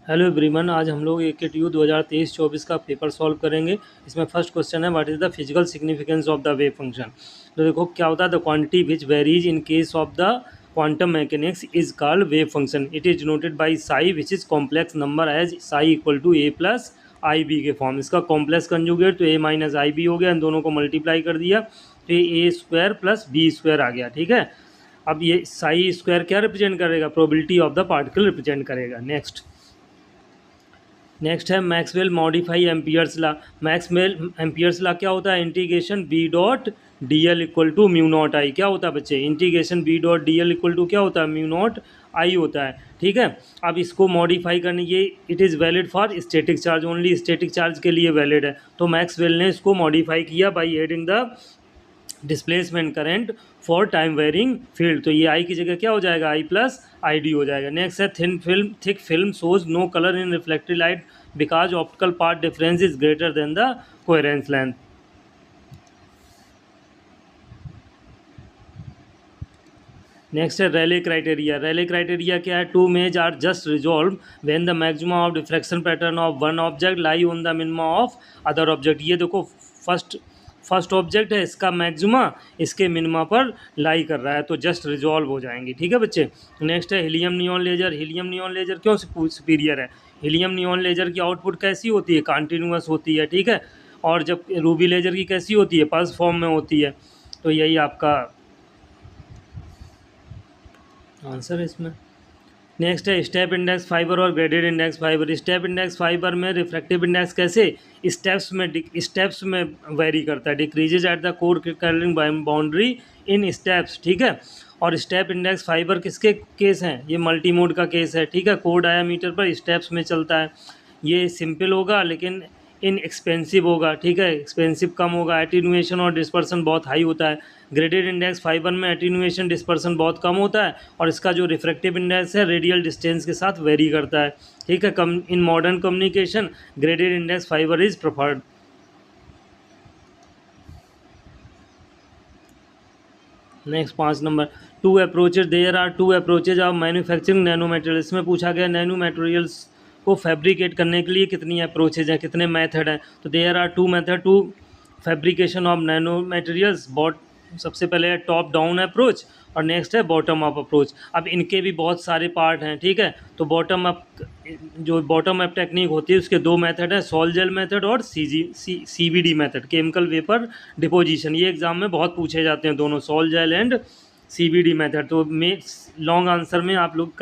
Hello everyone, आज हम लोग AKTU 2023-24 का पेपर सॉल्व करेंगे। इसमें फर्स्ट क्वेश्चन है, what is the physical significance of the wave function. तो देखो क्या होता है, the quantity which varies in case of the quantum mechanics is called wave function. It is denoted by psi which is complex number as psi equal to a plus i b के form. इसका complex conjugate तो a minus I B हो गया, इन दोनों को multiply कर दिया तो A square plus B square आ गया। ठीक है, अब ये साई स्क्वायर क्या रिप्रेजेंट करेगा, probability of the particle represent करेगा। नेक्स्ट है Maxwell modify Ampere's law. Maxwell Ampere's law क्या होता है, integration B dot D L equal to mu naught I. क्या होता है बच्चे, integration B dot D L equal to क्या होता है, म्यू नॉट आई होता है। ठीक है, अब इसको मॉडिफाई करने, ये it is valid for static charge, only static charge के लिए वैलिड है। तो मैक्सवेल ने इसको मॉडिफाई किया by adding the displacement current for time varying field. तो ये आई की जगह क्या हो जाएगा, आई प्लस आई डी हो जाएगा। नेक्स्ट है thick film shows no colour in reflected light because optical path difference is greater than the coherence length. Next है रेले क्राइटेरिया। रेले क्राइटेरिया क्या है, two images are just resolve when the maximum of diffraction pattern of one object lie on the minimum of other object. ये देखो first object है, इसका maxima इसके minima पर लाई कर रहा है, तो जस्ट रिजॉल्व हो जाएंगे। ठीक है बच्चे। नेक्स्ट है helium neon laser. Helium neon laser क्यों सुपीरियर है, हीलियम नियॉन लेजर की आउटपुट कैसी होती है, कंटिन्यूअस होती है। ठीक है, और जब रूबी लेजर की कैसी होती है, पल्स फॉर्म में होती है। तो यही आपका आंसर है इसमें। नेक्स्ट है स्टेप इंडेक्स फाइबर और graded index fibre. Step index fibre में रिफ्रैक्टिव इंडेक्स कैसे स्टेप्स में वेरी करता है, decreases at the core curling boundary in steps. ठीक है, और स्टेप इंडेक्स फाइबर किसके केस हैं, ये मल्टी मोड का केस है। ठीक है, कोर डायामीटर पर स्टेप्स में चलता है। ये सिंपल होगा लेकिन इन एक्सपेंसिव होगा। ठीक है, एक्सपेंसिव कम होगा, एटीन्यूएशन और डिस्पर्सन बहुत हाई होता है। ग्रेडेड इंडेक्स फाइबर में एटीन्यूएशन डिस्पर्सन बहुत कम होता है, और इसका जो रिफ्रैक्टिव इंडेक्स है रेडियल डिस्टेंस के साथ वेरी करता है। ठीक है, कम in modern communication graded index fibre is preferred. Next 5 number, two approaches, there are two approaches of manufacturing nano materials. में पूछा गया नैनो मटेरियल्स को फैब्रिकेट करने के लिए कितनी अप्रोचेज हैं, कितने मेथड हैं। तो there are two method to fabrication of nano materials. सबसे पहले है टॉप डाउन अप्रोच, और नेक्स्ट है बॉटम अप अप्रोच। अब इनके भी बहुत सारे पार्ट हैं। ठीक है, तो बॉटम अप टेक्निक होती है, उसके दो मेथड हैं, सॉल जेल मेथड और CVD method, chemical vapour deposition. ये एग्जाम में बहुत पूछे जाते हैं दोनों, sol gel and CVD method. तो लॉन्ग आंसर में आप लोग